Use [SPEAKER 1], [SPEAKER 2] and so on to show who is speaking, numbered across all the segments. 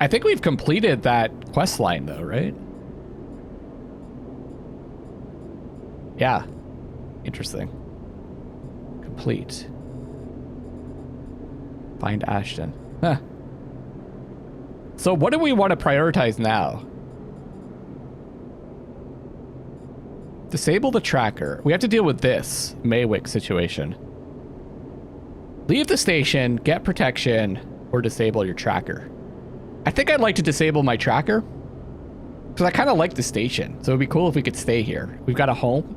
[SPEAKER 1] I think we've completed that quest line though, right? Yeah. Interesting. Complete. Find Ashton. Huh. So what do we want to prioritize now? Disable the tracker. We have to deal with this Maywick situation. Leave the station, get protection, or disable your tracker. I think I'd like to disable my tracker because I kind of like the station. So it'd be cool if we could stay here. We've got a home.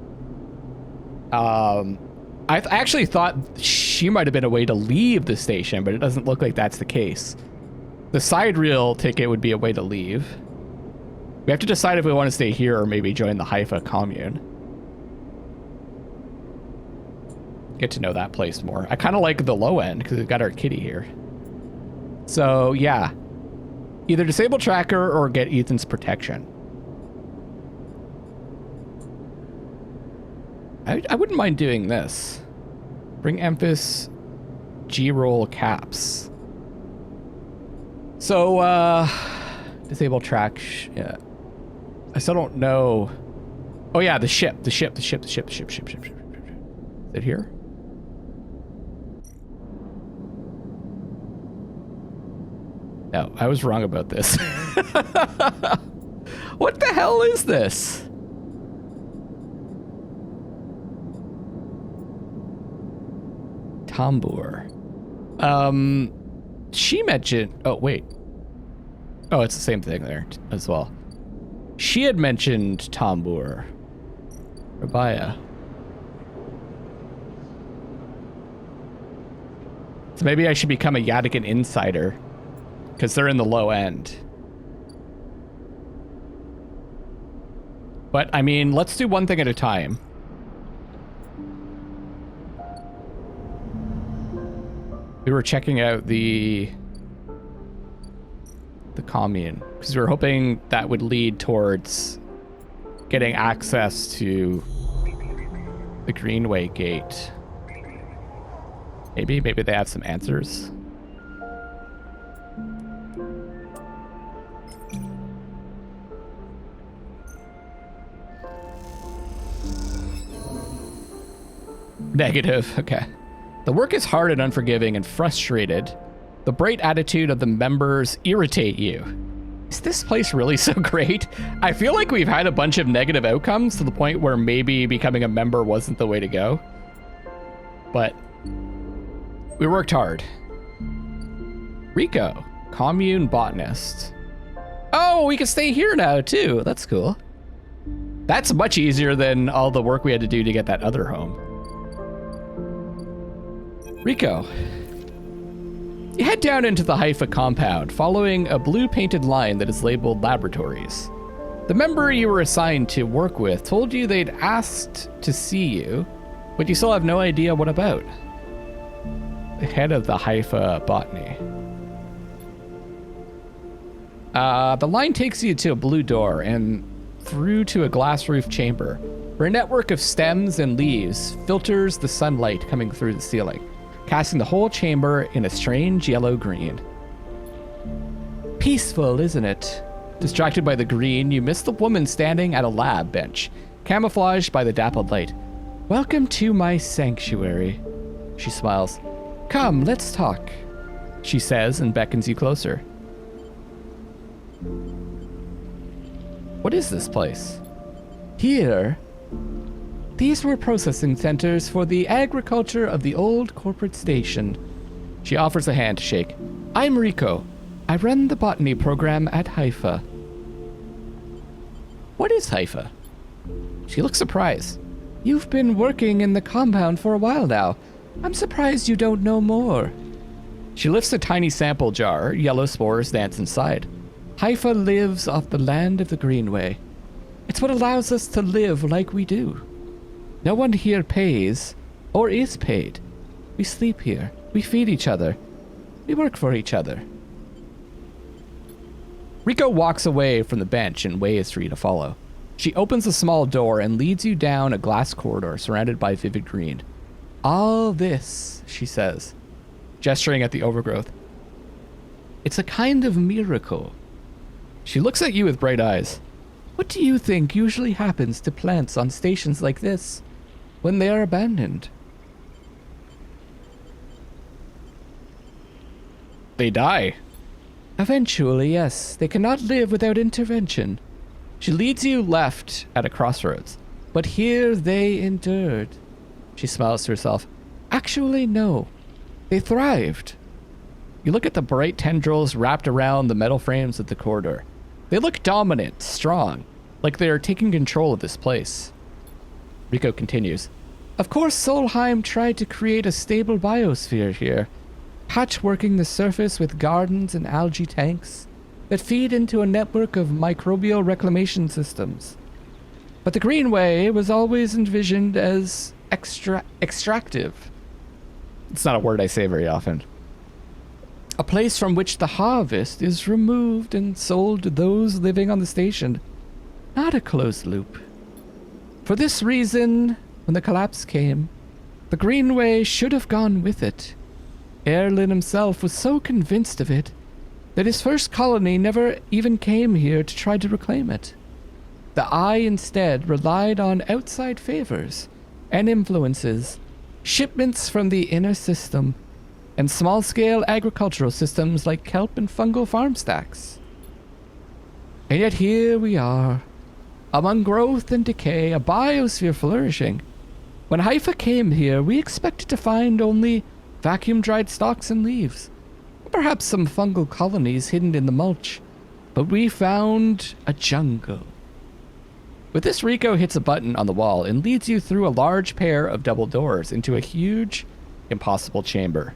[SPEAKER 1] I actually thought she might have been a way to leave the station, but it doesn't look like that's the case. The side reel ticket would be a way to leave. We have to decide if we want to stay here or maybe join the Hypha commune. Get to know that place more. I kind of like the low end because we've got our kitty here. So yeah, either disable tracker or get Ethan's protection. I wouldn't mind doing this. Bring Emphas, G-roll caps. So, disable track. Yeah. I still don't know. Oh yeah, the ship. Is it here? No, I was wrong about this. What the hell is this? Tambour. She mentioned... Oh, wait. Oh, it's the same thing there as well. She had mentioned Tambour. Rabaya. So maybe I should become a Yadigan insider. Because they're in the low end. But, I mean, let's do one thing at a time. We were checking out the commune because we were hoping that would lead towards getting access to the Greenway gate. Maybe they have some answers. Negative. Okay. The work is hard and unforgiving and frustrated. The bright attitude of the members irritate you. Is this place really so great? I feel like we've had a bunch of negative outcomes to the point where maybe becoming a member wasn't the way to go. But we worked hard. Riko, commune botanist. Oh, we can stay here now too. That's cool. That's much easier than all the work we had to do to get that other home. Riko, you head down into the Hypha compound, following a blue painted line that is labeled laboratories. The member you were assigned to work with told you they'd asked to see you, but you still have no idea what about. The head of the Hypha botany. The line takes you to a blue door and through to a glass roof chamber, where a network of stems and leaves filters the sunlight coming through the ceiling, casting the whole chamber in a strange yellow-green. Peaceful, isn't it? Distracted by the green, you miss the woman standing at a lab bench, camouflaged by the dappled light. Welcome to my sanctuary. She smiles. Come, let's talk, she says and beckons you closer. What is this place? Here. These were processing centers for the agriculture of the old corporate station. She offers a hand to shake. I'm Riko. I run the botany program at Hypha. What is Hypha? She looks surprised. You've been working in the compound for a while now. I'm surprised you don't know more. She lifts a tiny sample jar. Yellow spores dance inside. Hypha lives off the land of the Greenway. It's what allows us to live like we do. No one here pays, or is paid. We sleep here. We feed each other. We work for each other. Riko walks away from the bench and waves for you to follow. She opens a small door and leads you down a glass corridor surrounded by vivid green. All this, she says, gesturing at the overgrowth. It's a kind of miracle. She looks at you with bright eyes. What do you think usually happens to plants on stations like this when they are abandoned? They die. Eventually, yes. They cannot live without intervention. She leads you left at a crossroads. But here they endured. She smiles to herself. Actually, no. They thrived. You look at the bright tendrils wrapped around the metal frames of the corridor. They look dominant, strong, like they are taking control of this place. Riko continues. Of course, Solheim tried to create a stable biosphere here, patchworking the surface with gardens and algae tanks that feed into a network of microbial reclamation systems. But the Greenway was always envisioned as extractive. It's not a word I say very often. A place from which the harvest is removed and sold to those living on the station. Not a closed loop. For this reason, when the collapse came, the Greenway should have gone with it. Erlin himself was so convinced of it that his first colony never even came here to try to reclaim it. The Eye instead relied on outside favors and influences, shipments from the inner system, and small-scale agricultural systems like kelp and fungal farm stacks. And yet here we are, among growth and decay, a biosphere flourishing. When Hypha came here, we expected to find only vacuum-dried stalks and leaves, perhaps some fungal colonies hidden in the mulch, but we found a jungle. With this, Riko hits a button on the wall and leads you through a large pair of double doors into a huge, impossible chamber.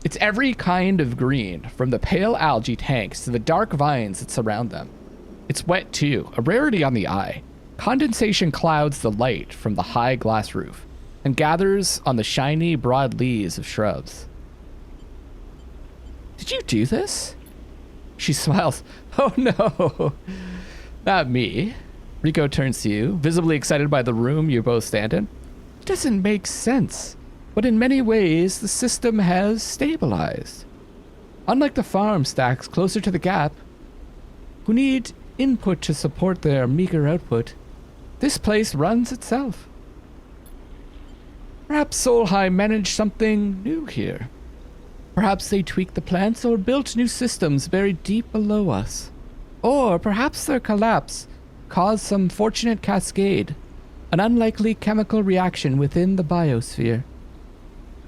[SPEAKER 1] It's every kind of green, from the pale algae tanks to the dark vines that surround them. It's wet too, a rarity on the Eye. Condensation clouds the light from the high glass roof and gathers on the shiny, broad leaves of shrubs. Did you do this? She smiles. Oh no, not me. Riko turns to you, visibly excited by the room you both stand in. It doesn't make sense, but in many ways the system has stabilized. Unlike the farm stacks closer to the gap, who need input to support their meager output, this place runs itself. Perhaps Solheim managed something new here. Perhaps they tweaked the plants or built new systems buried deep below us. Or perhaps their collapse caused some fortunate cascade, an unlikely chemical reaction within the biosphere.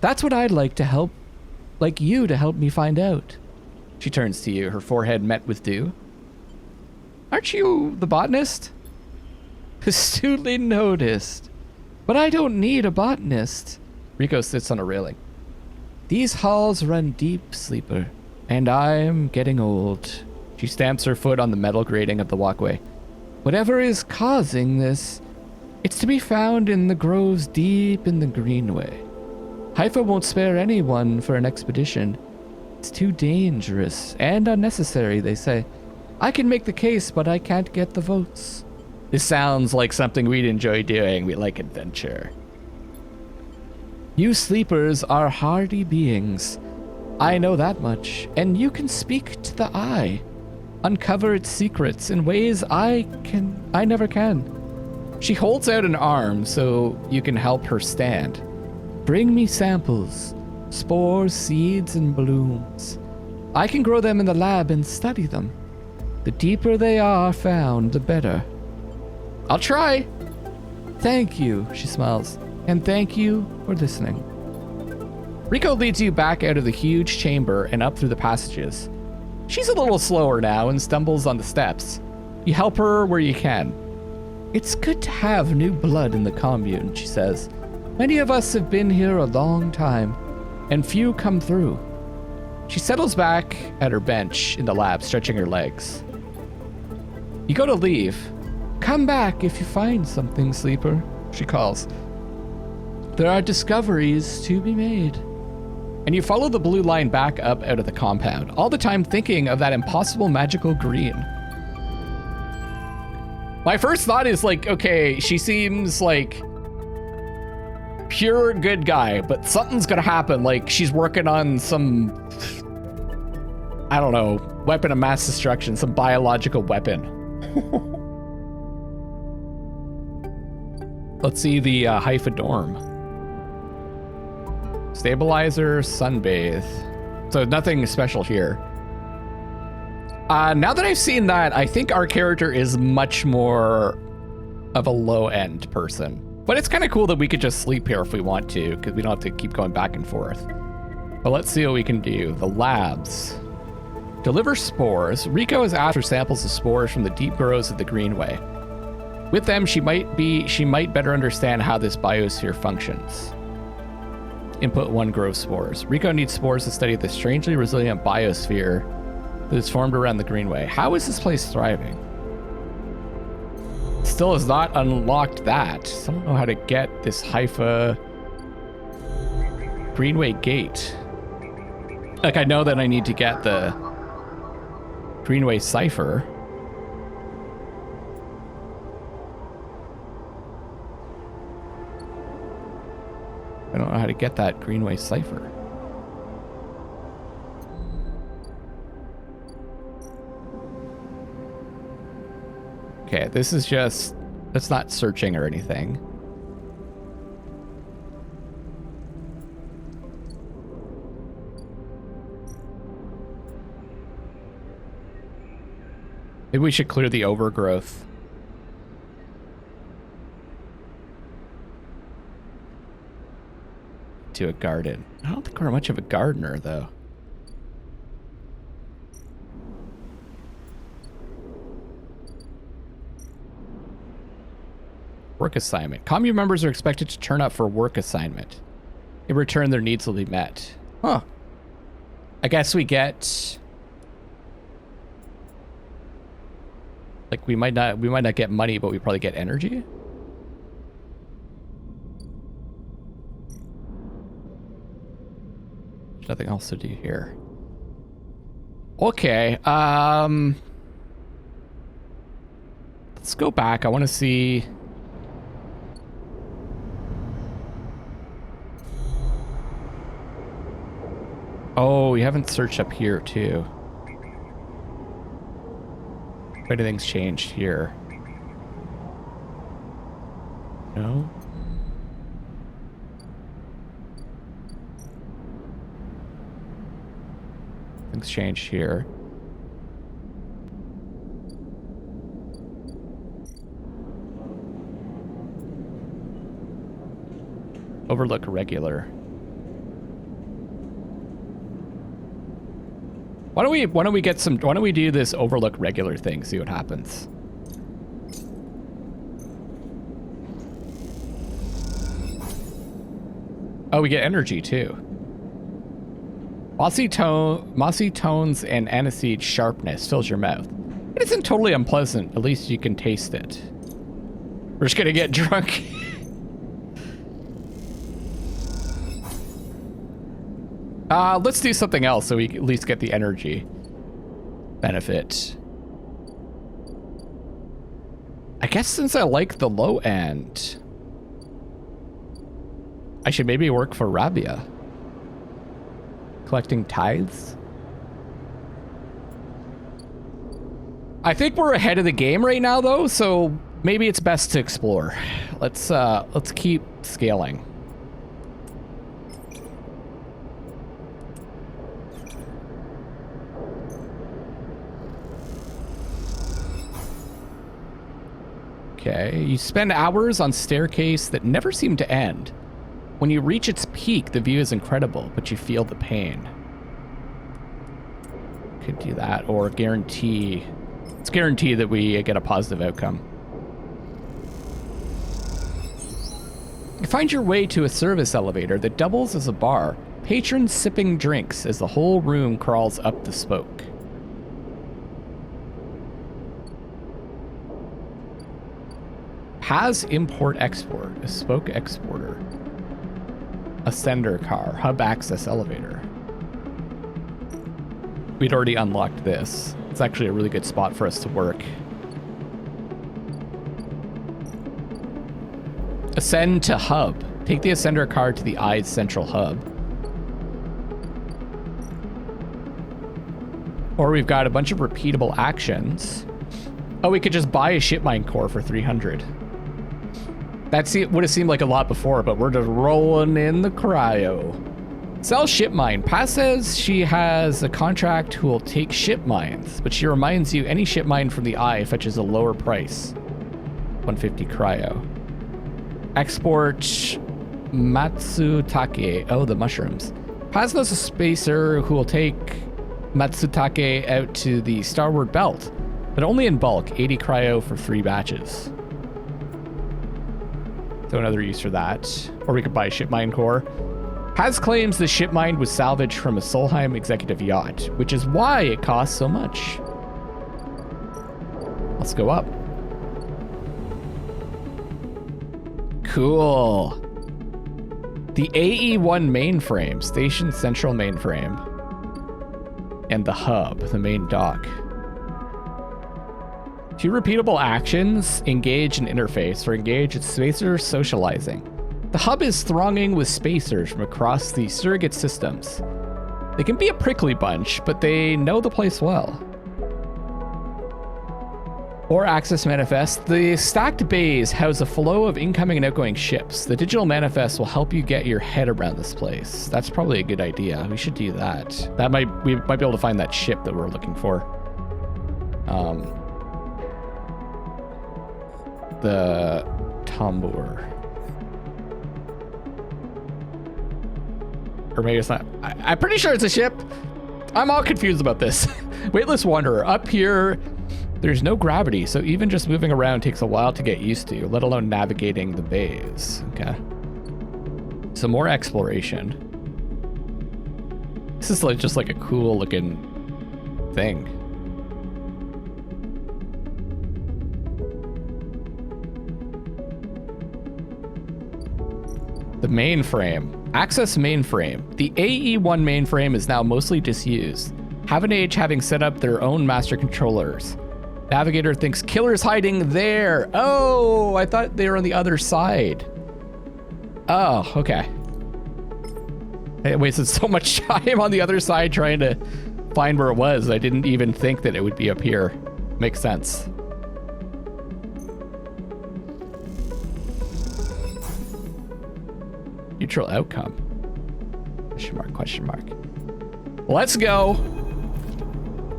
[SPEAKER 1] That's what I'd like you to help me find out. She turns to you, her forehead met with dew. Aren't you the botanist? Astutely noticed. But I don't need a botanist. Riko sits on a railing. These halls run deep, sleeper, and I'm getting old. She stamps her foot on the metal grating of the walkway. Whatever is causing this, it's to be found in the groves deep in the Greenway. Hypha won't spare anyone for an expedition. It's too dangerous and unnecessary, they say. I can make the case, but I can't get the votes. This sounds like something we'd enjoy doing. We like adventure. You sleepers are hardy beings. I know that much, and you can speak to the Eye. Uncover its secrets in ways I never can. She holds out an arm so you can help her stand. Bring me samples, spores, seeds, and blooms. I can grow them in the lab and study them. The deeper they are found, the better. I'll try. Thank you, she smiles, and thank you for listening. Riko leads you back out of the huge chamber and up through the passages. She's a little slower now and stumbles on the steps. You help her where you can. It's good to have new blood in the commune, she says. Many of us have been here a long time, and few come through. She settles back at her bench in the lab, stretching her legs. You go to leave. Come back if you find something, sleeper, she calls. There are discoveries to be made. And you follow the blue line back up out of the compound, all the time thinking of that impossible magical green. My first thought is like, okay, she seems like pure good guy, but something's gonna happen. Like she's working on some I don't know, weapon of mass destruction, some biological weapon. Let's see the Hypha dorm. Stabilizer, sunbathe. So nothing special here. Now that I've seen that, I think our character is much more of a low-end person. But it's kind of cool that we could just sleep here if we want to, because we don't have to keep going back and forth. But let's see what we can do. The labs. Deliver spores. Riko has asked for samples of spores from the deep burrows of the Greenway. With them, she might better understand how this biosphere functions. Input 1 grow spores. Riko needs spores to study the strangely resilient biosphere that is formed around the Greenway. How is this place thriving? Still has not unlocked that. So I don't know how to get this Hypha Greenway gate. Like, I know that I need to get the Greenway cipher. I don't know how to get that Greenway cipher. Okay, this is just, it's not searching or anything. Maybe we should clear the overgrowth. To a garden. I don't think we're much of a gardener, though. Work assignment. Commune members are expected to turn up for work assignment. In return, their needs will be met. Huh. I guess we get... Like, we might not get money, but we probably get energy? There's nothing else to do here. Okay, let's go back. I want to see... Oh, we haven't searched up here, too. If anything's changed here. No? Things changed here. Overlook regular. Why don't we do this overlook regular thing, see what happens. Oh, we get energy too. Mossy tones and aniseed sharpness fills your mouth. It isn't totally unpleasant, at least you can taste it. We're just gonna get drunk. Let's do something else so we at least get the energy benefit. I guess since I like the low end, I should maybe work for Rabia. Collecting tithes? I think we're ahead of the game right now though, so maybe it's best to explore. Let's keep scaling. Okay, you spend hours on staircase that never seem to end. When you reach its peak, the view is incredible, but you feel the pain. Could do that, or guarantee... Let's guarantee that we get a positive outcome. You find your way to a service elevator that doubles as a bar. Patrons sipping drinks as the whole room crawls up the spoke. Has import-export, a spoke exporter. Ascender car, hub access elevator. We'd already unlocked this. It's actually a really good spot for us to work. Ascend to hub. Take the ascender car to the Eye's central hub. Or we've got a bunch of repeatable actions. Oh, we could just buy a ship mine core for 300. That would have seemed like a lot before, but we're just rolling in the cryo. Sell ship mine. Paz says she has a contract who will take ship mines, but she reminds you any ship mine from the eye fetches a lower price. 150 cryo. Export Matsutake. Oh, the mushrooms. Paz knows a spacer who will take Matsutake out to the starboard belt, but only in bulk. 80 cryo for 3 batches. So another use for that. Or we could buy a ship mine core. Paz claims the ship mine was salvaged from a Solheim executive yacht, which is why it costs so much. Let's go up. Cool. The AE1 mainframe, Station Central mainframe. And the hub, the main dock. 2 repeatable actions, engage and interface, or engage with spacers socializing. The hub is thronging with spacers from across the surrogate systems. They can be a prickly bunch, but they know the place well. Or access manifest. The stacked bays house a flow of incoming and outgoing ships. The digital manifest will help you get your head around this place. That's probably a good idea. We should do that. We might be able to find that ship that we're looking for. The Tambour. Or maybe it's not. I'm pretty sure it's a ship. I'm all confused about this. Weightless Wanderer. Up here, there's no gravity, so even just moving around takes a while to get used to, let alone navigating the bays. Okay. Some more exploration. This is just like a cool looking thing. The mainframe. Access mainframe. The AE1 mainframe is now mostly disused. Haven Age having set up their own master controllers. Navigator thinks killer's hiding there. Oh, I thought they were on the other side. Oh, okay. I wasted so much time on the other side trying to find where it was. I didn't even think that it would be up here. Makes sense. Neutral outcome. Question mark, question mark. Let's go.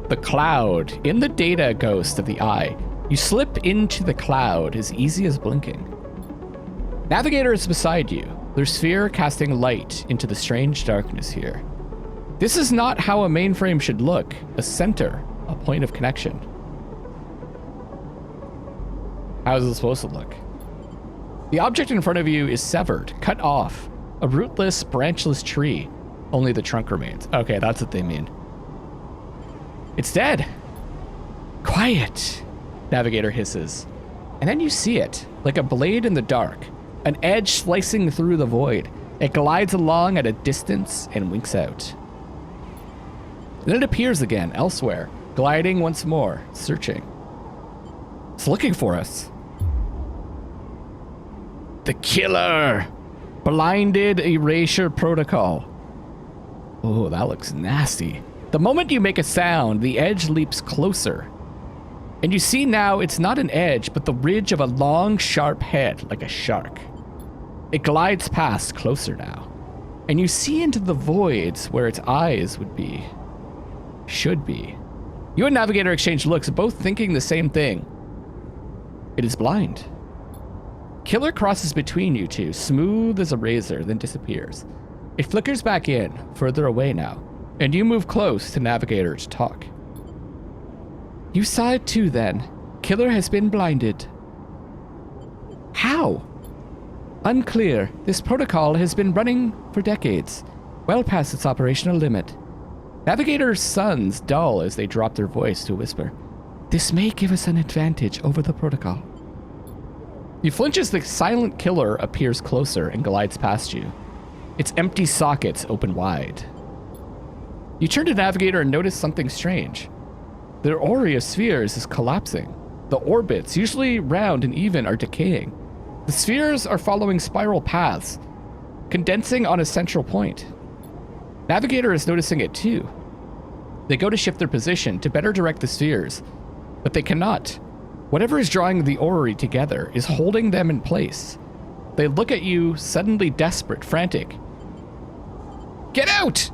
[SPEAKER 1] The cloud. In the data ghost of the eye, you slip into the cloud as easy as blinking. Navigator is beside you, their sphere casting light into the strange darkness here. This is not how a mainframe should look. A center, a point of connection. How is it supposed to look? The object in front of you is severed, cut off. A rootless, branchless tree. Only the trunk remains. Okay, that's what they mean. It's dead. Quiet, Navigator hisses. And then you see it, like a blade in the dark, an edge slicing through the void. It glides along at a distance and winks out. Then it appears again, elsewhere, gliding once more, searching. It's looking for us. The killer! Blinded erasure protocol. Oh, that looks nasty. The moment you make a sound, the edge leaps closer. And you see now it's not an edge, but the ridge of a long, sharp head, like a shark. It glides past, closer now. And you see into the voids where its eyes would be. Should be. You and Navigator exchange looks, both thinking the same thing. It is blind. Killer crosses between you two, smooth as a razor, then disappears. It flickers back in, further away now, and you move close to Navigator to talk. You saw it too then. Killer has been blinded. How? Unclear. This protocol has been running for decades, well past its operational limit. Navigator's sons dull as they drop their voice to a whisper. This may give us an advantage over the protocol. You flinch as the silent killer appears closer and glides past you. Its empty sockets open wide. You turn to Navigator and notice something strange. The ore of spheres is collapsing. The orbits, usually round and even, are decaying. The spheres are following spiral paths, condensing on a central point. Navigator is noticing it too. They go to shift their position to better direct the spheres, but they cannot. Whatever is drawing the orrery together is holding them in place. They look at you, suddenly desperate, frantic. Get out!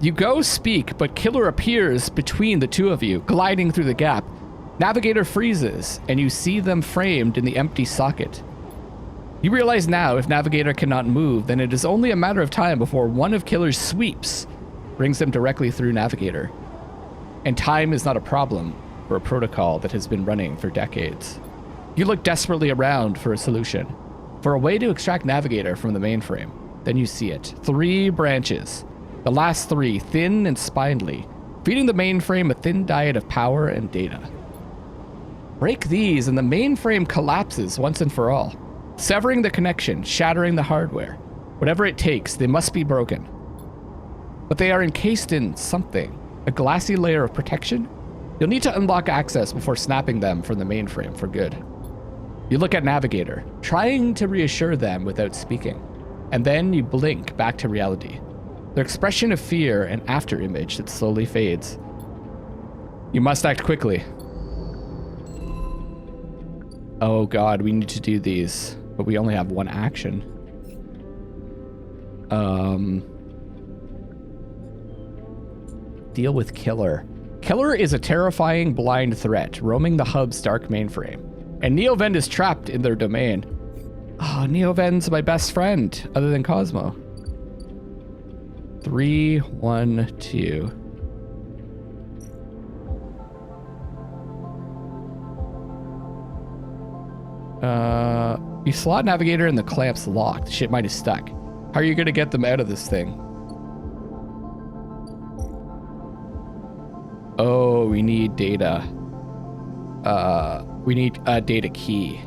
[SPEAKER 1] You go speak, but Killer appears between the two of you, gliding through the gap. Navigator freezes, and you see them framed in the empty socket. You realize now if Navigator cannot move, then it is only a matter of time before one of Killer's sweeps brings them directly through Navigator. And time is not a problem for a protocol that has been running for decades. You look desperately around for a solution, for a way to extract Navigator from the mainframe. Then you see it. 3 branches. The last 3, thin and spindly, feeding the mainframe a thin diet of power and data. Break these and the mainframe collapses once and for all, severing the connection, shattering the hardware. Whatever it takes, they must be broken. But they are encased in something, a glassy layer of protection. You'll need to unlock access before snapping them from the mainframe for good. You look at Navigator, trying to reassure them without speaking, and then you blink back to reality. Their expression of fear and afterimage that slowly fades. You must act quickly. Oh god, we need to do these, but we only have 1 action. Deal with Killer. Killer is a terrifying blind threat, roaming the hub's dark mainframe. And Neovend is trapped in their domain. Oh, Neovend's my best friend, other than Cosmo. 3, 1, 2. You slot Navigator and the clamp's locked. Shit might have stuck. How are you gonna get them out of this thing? Oh, we need data. We need a data key.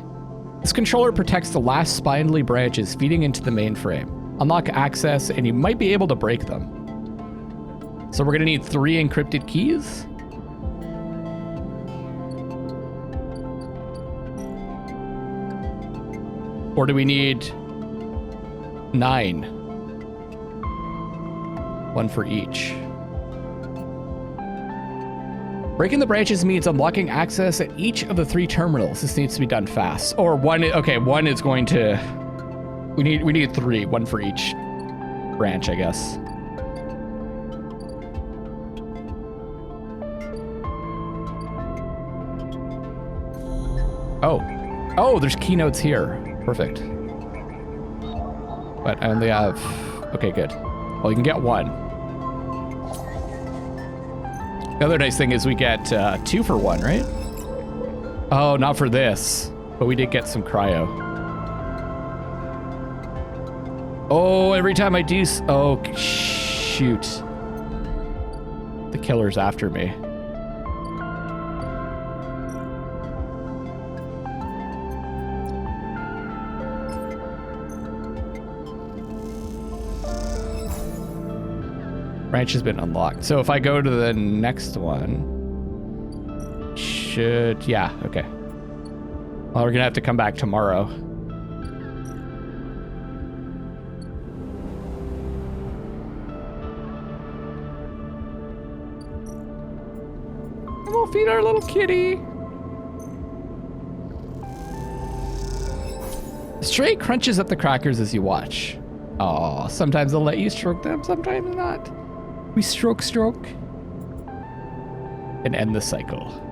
[SPEAKER 1] This controller protects the last spindly branches feeding into the mainframe. Unlock access, and you might be able to break them. So we're gonna need 3 encrypted keys? Or do we need 9? 1 for each. Breaking the branches means unlocking access at each of the 3 terminals. This needs to be done fast. Or 1, okay, 1 is going to... We need 3, 1 for each branch, I guess. Oh, there's keynotes here. Perfect. But I only have... Okay, good. Well, you can get 1. The other nice thing is we get 2 for 1, right? Oh, not for this. But we did get some cryo. Oh, every time I do... Oh, shoot. The killer's after me. Branch has been unlocked. So if I go to the next one, yeah, okay. Well, we're gonna have to come back tomorrow. And we'll feed our little kitty. Stray crunches up the crackers as you watch. Oh, sometimes they'll let you stroke them, sometimes not. We stroke, and end the cycle.